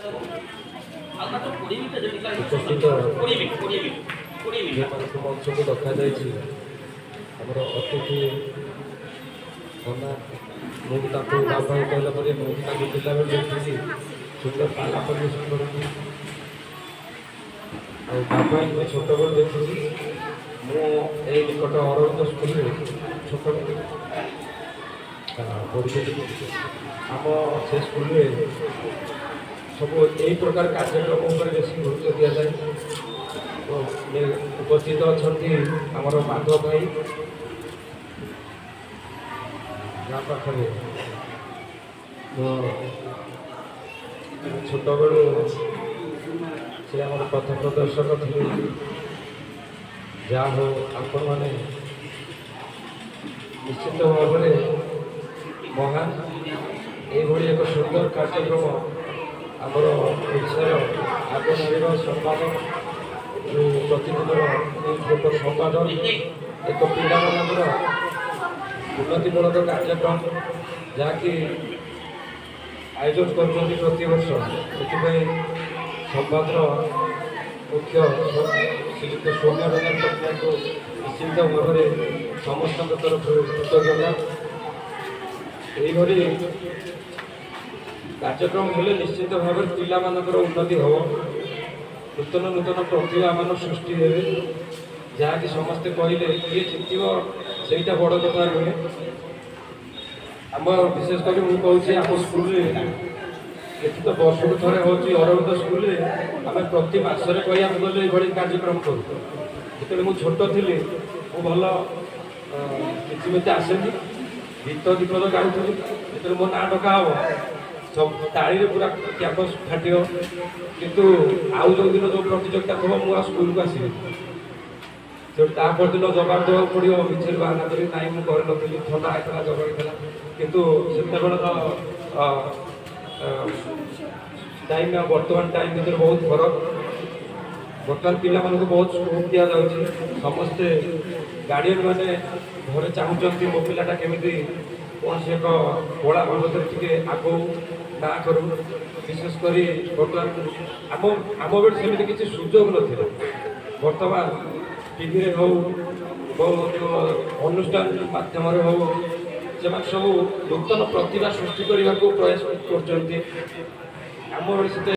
ଉପସ୍ଥିତ ଯେଉଁମାନଙ୍କୁ ମଞ୍ଚକୁ ଡକାଯାଇଛି ଆମର ଅତିଥି ନନା, ମୁଁ ବି ତାଙ୍କୁ ବାବା କହିଲା ପରେ ମୁଁ ବି ତାଙ୍କୁ ପିଲାବେଳେ ଦେଖିଛି ସୁନ୍ଦର ପାଲା ପରିବେଷଣ କରନ୍ତି। ଆଉ ବାବା ମୁଁ ଛୋଟବେଳୁ ଦେଖିଛି, ମୁଁ ଏଇ ନିକଟ ଅରବିନ୍ଦ ସ୍କୁଲରେ ଛୋଟବେଳେ ପଢ଼ୁଥିଲି। ଆମ ସେ ସ୍କୁଲରେ ସବୁ ଏହି ପ୍ରକାର କାର୍ଯ୍ୟକ୍ରମ ଉପରେ ବେଶୀ ଗୁରୁତ୍ୱ ଦିଆଯାଏ। ଉପସ୍ଥିତ ଅଛନ୍ତି ଆମର ମାଧବ ଭାଇ, ଗାଁ ପାଖରେ ଛୋଟବେଳୁ ସେ ଆମର ପଥ ପ୍ରଦର୍ଶକ ଥିଲେ। ଯାହା ହଉ ଆପଣମାନେ ନିଶ୍ଚିତ ଭାବରେ ମହାନ ଏଇଭଳି ଏକ ସୁନ୍ଦର କାର୍ଯ୍ୟକ୍ରମ ଆମର ଓଡ଼ିଶାର ଆଗନାରୀର ସମ୍ବାଦ ପ୍ରତିଦିନର ଏକ ସମ୍ବାଦ, ଏକ ପିଲାମାନଙ୍କର ଉନ୍ନତିମୂଳକ କାର୍ଯ୍ୟକ୍ରମ ଯାହାକି ଆୟୋଜନ କରୁଛନ୍ତି ପ୍ରତିବର୍ଷ। ସେଥିପାଇଁ ସମ୍ବାଦର ମୁଖ୍ୟ ଶ୍ରୀଯୁକ୍ତ ସୌମ୍ୟରଞ୍ଜନ ପଟ୍ଟନାୟକଙ୍କୁ ନିଶ୍ଚିତ ଭାବରେ ସମସ୍ତଙ୍କ ତରଫରୁ କୃତଜ୍ଞତା। ଏଇଭଳି କାର୍ଯ୍ୟକ୍ରମ ହେଲେ ନିଶ୍ଚିତ ଭାବରେ ପିଲାମାନଙ୍କର ଉନ୍ନତି ହେବ, ନୂତନ ନୂତନ ପ୍ରତିଭାମାନ ସୃଷ୍ଟି ହେବେ, ଯାହାକି ସମସ୍ତେ କହିଲେ କିଏ ଜିତିବ ସେଇଟା ବଡ଼ କଥା ନୁହେଁ। ଆମ ବିଶେଷ କରି ମୁଁ କହୁଛି ଆମ ସ୍କୁଲରେ ଏଠି ତ ବର୍ଷକୁ ଥରେ ହେଉଛି ଅରବିନ୍ଦ ସ୍କୁଲରେ ଆମେ ପ୍ରତି ମାସରେ କହିବାକୁ ଗଲେ ଏଇଭଳି କାର୍ଯ୍ୟକ୍ରମ କରୁ। ଯେତେବେଳେ ମୁଁ ଛୋଟ ଥିଲି ମୁଁ ଭଲ କିଛି ଆସେନି, ଗୀତ ଦୀପଦ ଗାଉଥିଲି। ଯେତେବେଳେ ମୋ ନାଁ ଡକା ହେବ ସବୁ ତାଳିରେ ପୁରା କ୍ୟାମ୍ପସ୍ ଫାଟିବ, କିନ୍ତୁ ଆଉ ଯେଉଁଦିନ ଯେଉଁ ପ୍ରତିଯୋଗିତା ଥିବ ମୁଁ ଆଉ ସ୍କୁଲକୁ ଆସିବି। ସେଠି ତା ପରଦିନ ଜବାବ ଦେବାକୁ ପଡ଼ିବ, ମିଛରେ ବାହାନା କରି ନାଇଁ ମୁଁ କରିନଥିଲି, ଥଣ୍ଡା ହେଇଥିଲା, ଜର ହେଇଥିଲା। କିନ୍ତୁ ସେତେବେଳର ଟାଇମ୍ ଆଉ ବର୍ତ୍ତମାନ ଟାଇମ୍ ଭିତରେ ବହୁତ ଫରକ। ବର୍ତ୍ତମାନ ପିଲାମାନଙ୍କୁ ବହୁତ ସ୍କୋପ୍ ଦିଆଯାଉଛି। ସମସ୍ତେ ଗାର୍ଡ଼ିଆନ୍ ମାନେ ଘରେ ଚାହୁଁଛନ୍ତି ମୋ ପିଲାଟା କେମିତି କୌଣସି ଏକ କଳା ବାବଦରେ ଟିକେ ଆଗକୁ ନାଁ କରୁ। ବିଶେଷ କରି ବର୍ତ୍ତମାନ ଆମ ବେଳେ ସେମିତି କିଛି ସୁଯୋଗ ନଥିଲା। ବର୍ତ୍ତମାନ ଟିଭିରେ ହଉ ଅନୁଷ୍ଠାନ ମାଧ୍ୟମରେ ହଉ ସେମାନେ ସବୁ ନୂତନ ପ୍ରତିଭା ସୃଷ୍ଟି କରିବାକୁ ପ୍ରୟାସ କରୁଛନ୍ତି। ଆମ ବେଳେ ସେତେ